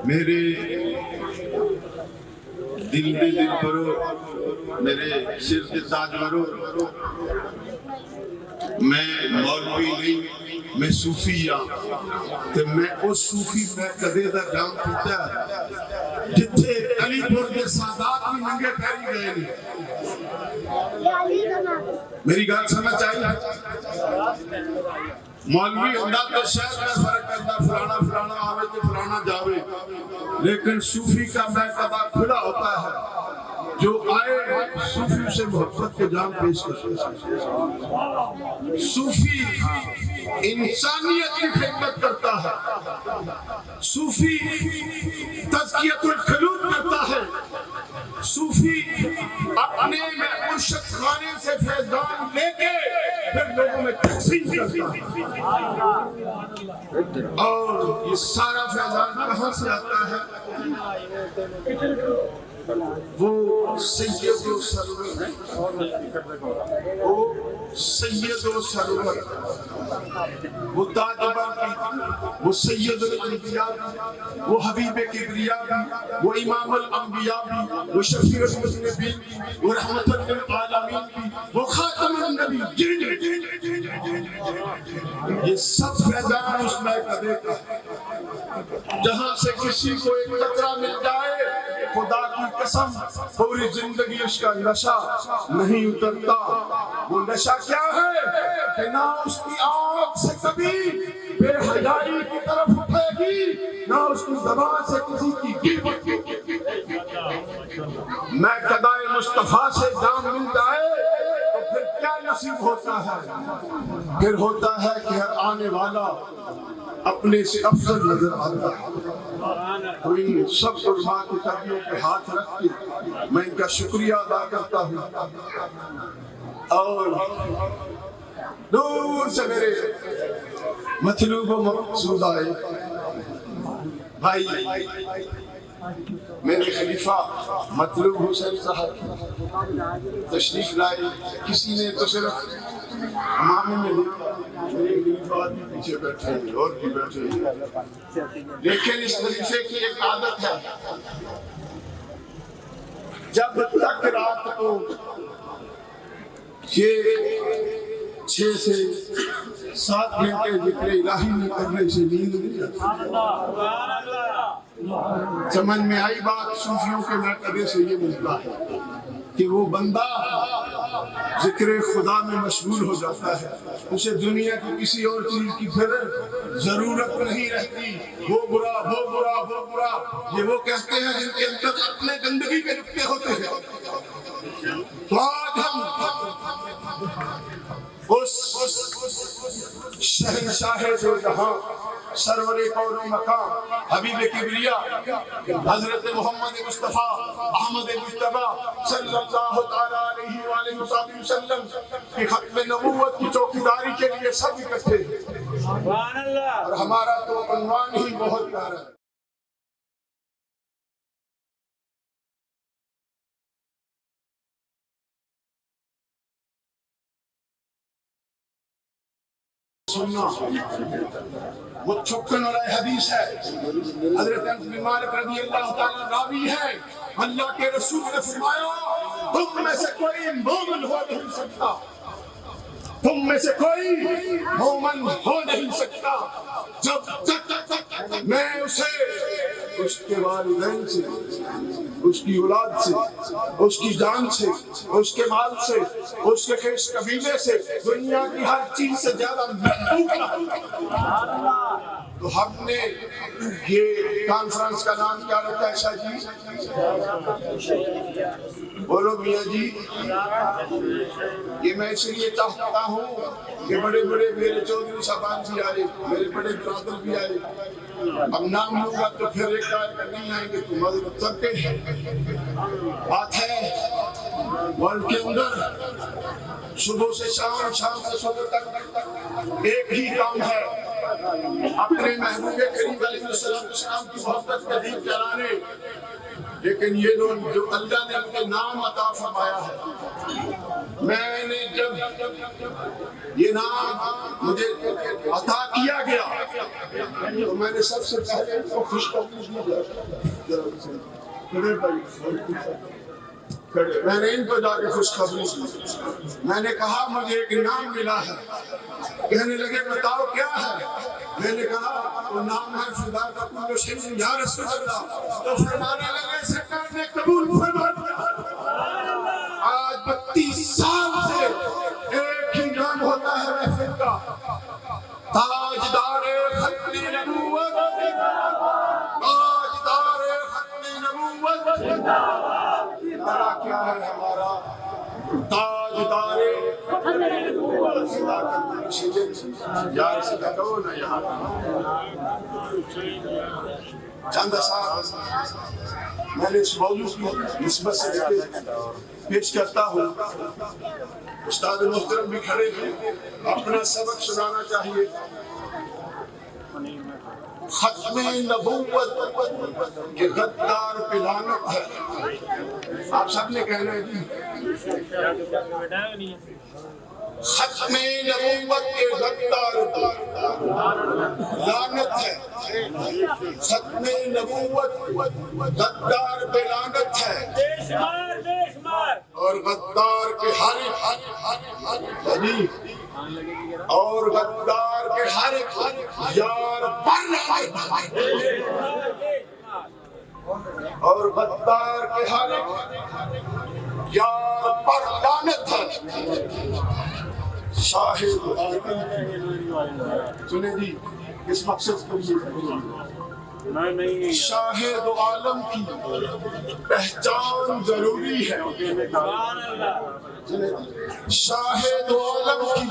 میرے دل دے دل برو، میرے سر دے تاج برو، میں مولوی نہیں، میں صوفی ہاں تے میں اس صوفی میں کدے دا جام پیتا ہے جتھے علی پور دے سادات بھی ننگے پیری گئے نہیں۔ میری گال سمجھ آئی؟ مولوی ہوندا تو شہر میں فرق کرتا فلانا فلانا آوے تے فلانا جاوے، لیکن صوفی کا محکمہ کھلا ہوتا ہے، جو آئے صوفی سے محبت کے جام پیش کرتے ہیں۔ صوفی انسانیت کی خدمت کرتا ہے، صوفی تزکیۃ القلوب کرتا ہے، صوفی اپنے میں مرشد خانے سے فیضان لے کے پھر لوگوں میں تقسیم کرتا ہے۔ اور یہ سارا فیضان کہاں سے آتا ہے؟ وہ سید و سرور، وہ سید و سرور، وہ تاجبہ کی، وہ سید الانبیاء بھی، وہ حبیب کبریاء بھی، وہ امام الانبیاء بھی، وہ شفیع المذنبین بھی، وہ رحمت للعالمین بھی، وہ خاتم النبی، یہ سب فیضان اس میں کدے کا۔ جہاں سے کسی کو ایک قطرہ مل جائے، خدا کی قسم پوری زندگی اس کا نشہ نہیں اترتا۔ وہ نشہ کیا ہے کہ نہ اس کی آنکھ سے کبھی بے حیائی کی طرف اٹھے گی، نہ اس کی زبان سے کسی کی غیبت۔ میں قدائے مصطفیٰ سے جام مل جائے تو پھر کیا نصیب ہوتا ہے؟ پھر ہوتا ہے کہ ہر آنے والا اپنے سے افضل نظر آتا ہے۔ تو ان سب علماء کی قدموں پہ ہاتھ رکھ کے میں ان کا شکریہ ادا کرتا ہوں، اور دور سے میرے مطلوب و مقصود آئے بھائی، میرے خلیفہ مطلوب حسین صاحب تشریف لائے۔ کسی نے تو صرف امامے میں دیکھا، میرے خلیفہ بھی پیچھے بیٹھے ہیں اور بھی بیٹھے ہیں، لیکن اس خلیفے کی ایک عادت ہے، جب تک رات کو یہ 6 سے 7 گھنٹے ذکر الہی میں کرنے سے نیند نہیں آتی۔ سمجھ میں آئی بات؟ صوفیوں کے مرتبے سے یہ ملتا ہے کہ وہ بندہ ذکر خدا میں مشغول ہو جاتا ہے، اسے دنیا کی کسی اور چیز کی پھر ضرورت نہیں رہتی۔ وہ برا وہ برا وہ برا، یہ وہ کہتے ہیں جن کے اندر اپنے گندگی کے نقطے ہوتے ہیں۔ تو آج ہم اس شہنشاہ جو جہاں، سرور کون و مکان، حبیب کبریاء حضرت محمد مصطفیٰ احمد مجتبیٰ صلی اللہ تعالیٰ علیہ وآلہ وسلم کی ختم نبوت کی چوکیداری کے لیے سب اکٹھے ہیں، اور ہمارا تو عنوان ہی بہت پیارا ہے۔ سننا وہ چھکن والا حدیث ہے، حضرت انس بن مالک رضی اللہ تعالیٰ راوی ہے، اللہ کے رسول نے فرمایا تم میں سے کوئی مومن ہو نہیں سکتا، تم میں سے کوئی مومن ہو نہیں سکتا جب تک میں اسے اس کے والدین سے، اس کی اولاد سے، اس کی جان سے، اس کے مال سے، اس کے خیش قبیلے سے، دنیا کی ہر چیز سے زیادہ محبوب نہ ہوں۔ تو ہم نے یہ کانفرنس کا نام کیا رکھا ہے شاہ جی؟ بولو میاں جی۔ یہ میں اس لیے چاہتا ہوں کہ بڑے بڑے میرے چودھری صاحبان بھی آئے، میرے بڑے برادر بھی آئے، اب نام لوں گا تو پھر ایک آئے گا نہیں آئیں گے تو مذہب سب کے بات ہے۔ ورلڈ کے اندر صبح سے شام، شام سے صبح تک ایک ہی کام ہے، اپنے محبوب کریم علیہ السلام کی محبت کا دین چلانے۔ لیکن یہ لوگ جو اللہ نے مجھے نام عطا فرمایا ہے، میں نے جب یہ نام مجھے عطا کیا گیا تو میں نے سب سے پہلے ان کو خوشخبری دی میں نے ان کو جا کے خوشخبری دی. میں نے کہا مجھے ایک انعام ملا ہے. کہنے لگے بتاؤ کیا ہے؟ میں نے کہا وہ نام ہے فدا کا کل شیء یا رسول اللہ. تو فرمانے لگے سرکار نے قبول فرما لیا. آج 32 سال سے ایک ہی نام ہوتا ہے محفل کا، تاجدار ختم نبوت، تاجدار ختم نبوت. بڑا کیا ہے ہمارا تاجدار یار سے کہو نا یار. چند اثار میں نے اس موضوع کی نسبت سے پیش کرتا ہوں. استاد محترم بھی کھڑے ہیں، اپنا سبق سنانا چاہیے. ختم نبوت کے غدار پہ لعنت ہے. آپ سب نے کہنا ہے جی ختم نبوت کے غدار لعنت ہے. ختم نبوت غدار پہ لعنت ہے. اور غدار کے ہر اور غدار کے ہر یار پر اور غدار کے ہر یار پر لعنت ہے. شاہد سنیں جی اس مقصد کو شاہد عالم کی پہچان ضروری ہے. شاہد عالم کی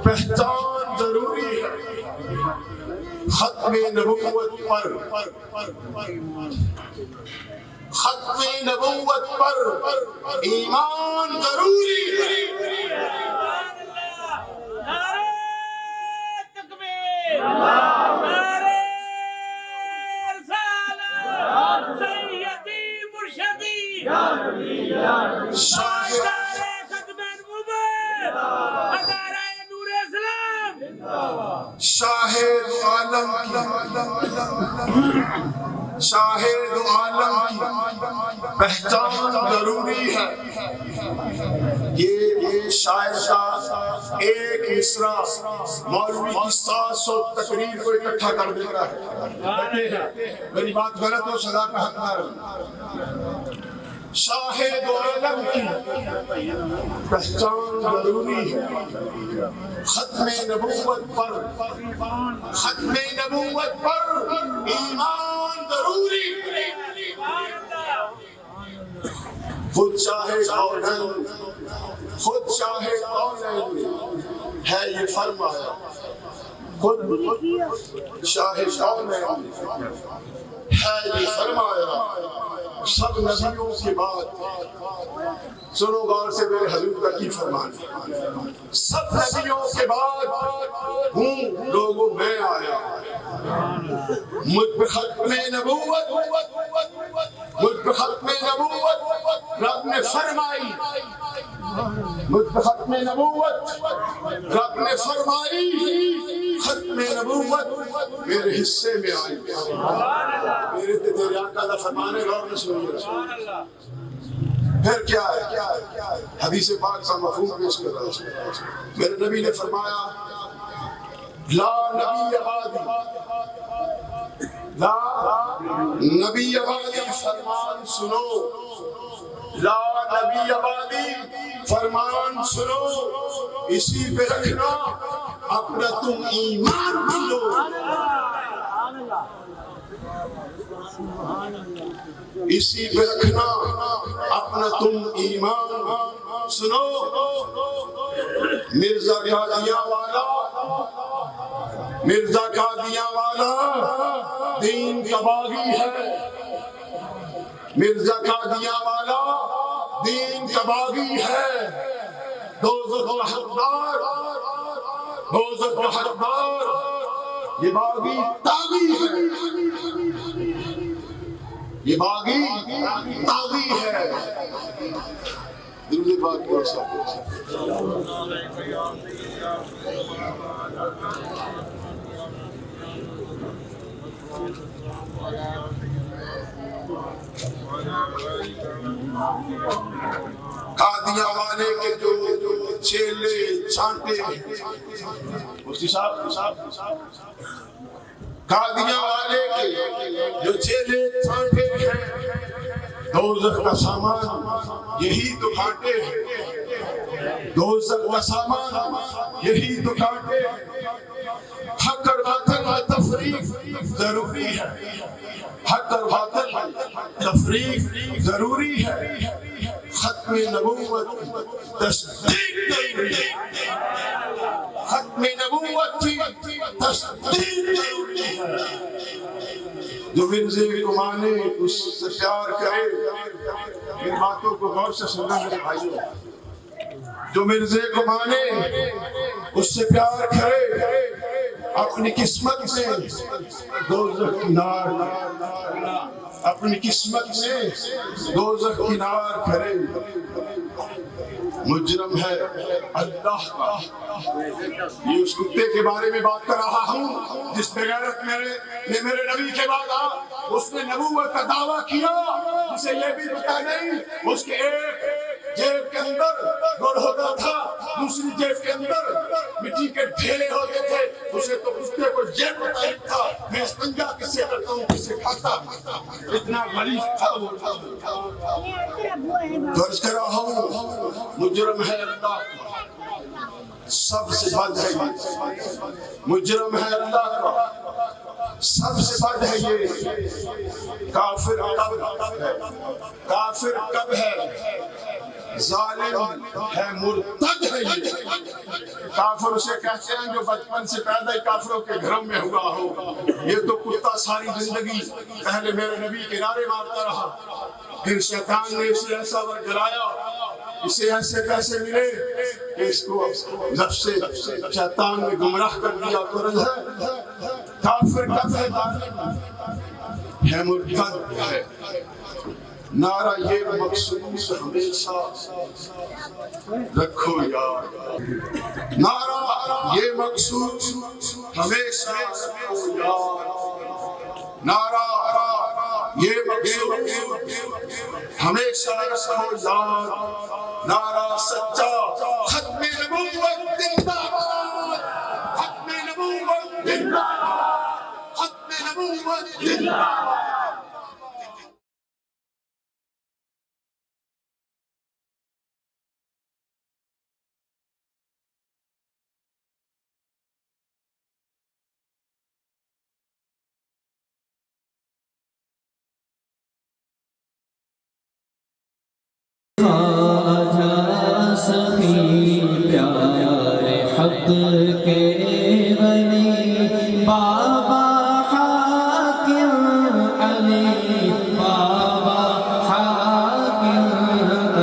پہچان ضروری ہے. ختم نبوت پر ختم نبوت پر ایمان ضروری ہے. نعرہ تکبیر، نعرہ رسالت، سیدی مرشدی، شاہد ختم نبوت، ادارہ نور اسلام. شاہد عالم شاہد عالم کی پہچان ضروری ہے. یہ شاعر کا ایک مصرع مولوی کی 700 تقریر کو اکٹھا کر دیتا ہے. میری بات غلط ہو سزا کا حقدار. شاہد عالم کی پہچان ضروری ہے. ختم نبوت پر ختم نبوت پر ایمان ضروری. خود شاہد کونین خود شاہد کونین ہے یہ فرمایا. خود شاہد کونین ہے یہ فرمایا. سب نبیوں کے بعد سنو غور سے میرے حضور کا کی فرمان. سب نبیوں کے بعد ہوں لوگوں میں آیا. مجھ پہ ختم نبوت مجھ پہ ختم نبوت رب نے فرمائی. مجھ پہ ختم نبوت رب نے فرمائی. ختم نبوت میرے حصے میں آئی. میرے تیرے آقا کا فرمان ہے. غور سے سنیے. پھر کیا ہے؟ حدیث پاک کا مفہوم پیش کر رہا ہے. میرے نبی نے فرمایا لا نبی بعدی لا نبی بعدی فرمان سنو. لا نبی بعدی فرمان سنو. اسی پہ رکھنا اپنا تم ایمان کھلو. اسی پہ رکھنا اپنا تم ایمان. سنو مرزا قادیاں والا مرزا قادیاں والا دین کا باغی ہے. مرزا قادیاں والا دین کا باغی ہے. دوزخ کا حقدار دوزخ کا حقدار یہ باغی تاغی ہے. یہ باغی تاغی ہے. درود پاک پڑھ سکتے. قادیاں والے کے جو چیلے چھانٹے، مفتی صاحب، قادیاں والے کے جو چیلے چھانٹے ہیں، دوزخ کا سامان یہی تو کانٹے ہیں، دوزخ کا سامان یہی تو کانٹے ہیں۔ حق اور باطل میں تفریق ضروری ہے، حق اور باطل میں تفریق ضروری ہے۔ ختم نبوت تصدیق ضروری ہے، ختم نبوت کی تصدیق ضروری ہے۔ جو مرزے کو مانے اس سے پیار کرے، ان باتوں کو غور سے سننا میرے بھائیوں، جو مرزے کو مانے اس سے پیار کرے، اپنی قسمت میں دوزخ کی نار، اپنی قسمت میں دوزخ کی نار کرے۔ مجرم ہے اللہ کا، یہ اس کتے کے بارے میں بات کر رہا ہوں جس بے غیرت نے میرے نبی کے بعد اس نے نبوت کا دعویٰ کیا، جسے یہ بھی پتا نہیں اس کے ایک جیب کے اندر گڑ ہوتا تھا، دوسری جیب کے اندر مٹی کے ڈھیلے ہوتے تھے، اسے تو کتے کو جیب ہوتا ہی تھا۔ میں استنجا کس سے کرتا ہوں، کس سے کھاتا، اتنا غلیظ تھا وہ۔ درج کر رہا ہوں، مجرم ہے اللہ کا، سب سے بد ہے یہ، مجرم ہے اللہ کا، سب سے بد ہے یہ۔ کافر کب ہے، کافر کب ہے، ظالم ہے، مرتد ہے یہ۔ کافر اسے کہتے ہیں جو بچپن سے پیدا ہی کافروں کے گھروں میں ہوا ہو۔ یہ تو کتا ساری زندگی پہلے میرے نبی کے نعرے مارتا رہا، پھر شیطان نے اسے ایسا ورگلایا، اسے ایسے پیسے ملے کہ اس کو نفس شیطان نے گمراہ کر دیا۔ کافر کب ہے، ظالم ہے، مرتد ہے۔ نعرہ یہ مخصوص ہمیشہ رکھو یار، نعرہ یہ مخصوص ہمیشہ رکھو یار، نعرہ یہ مخصوص ہمیشہ رکھو یار، نعرہ سچا ختم نبوت زندہ باد، ختم نبوت زندہ باد، ختم نبوت زندہ باد۔ حق کے ولی بابا حاکم علی، بابا حاکم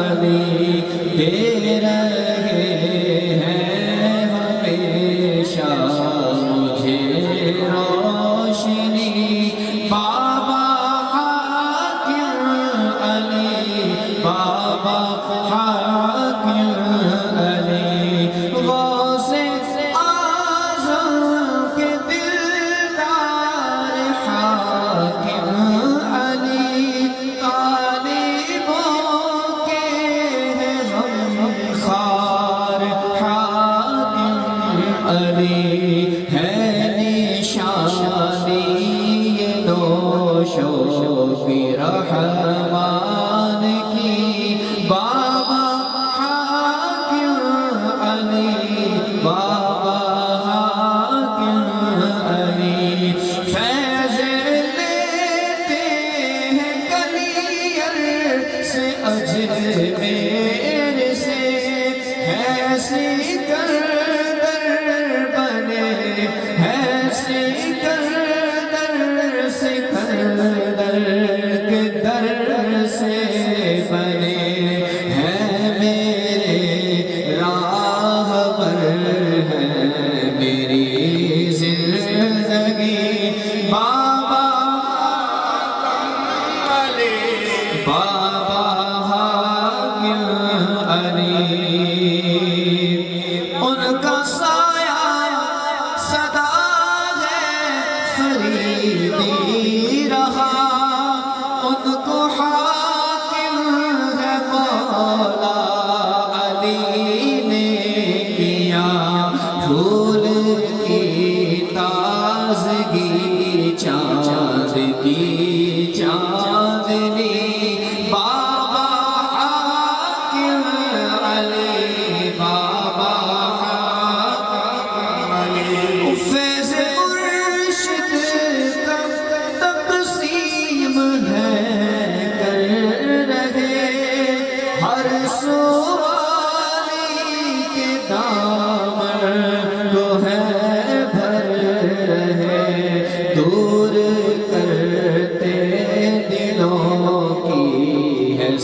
علی دے رہے ہیں ہمیشہ مجھے روشنی، بابا حاکم علی، بابا حاکم علی رحمان کی، بابا حاکم علی، بابا حاکم علی فیض لیتے ہیں کلیر سے، اجمیر سے ہے سکندر بنے، ہے سکندر، سکندر کے در سے بنے ہیں، میرے راہبر ہیں میری زندگی، بابا علی، بابا حاکم علی، ان کا سایہ صدا ہے فریدی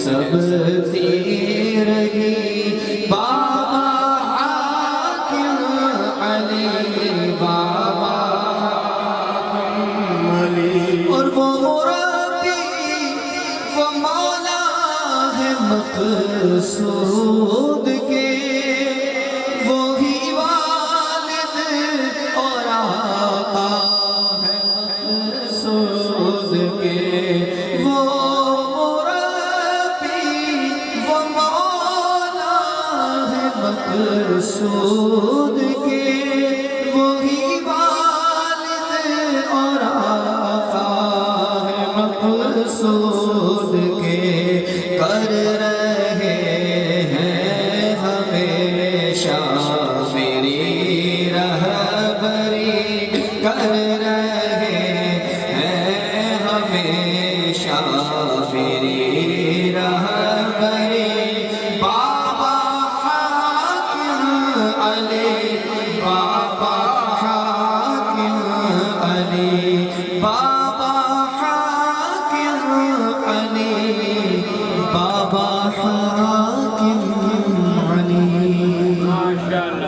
سب تیرگی بابا حاکم علی بابا اور وہ مربی وہ مولا ہے مقصود کے وہی والد اور آقا ہے مقصود کے وہ مربی وہ مولا ہے مقصود کے وہی والد اور آقا ہے مقصود کے کر رہے ہیں ہمیشہ میری رہبری کر رہے ہیں ہمیشہ میری رہبری بابا حاکم علی بابا حاکم علی بابا حاکم علی بابا حاکم علی ماشاءاللہ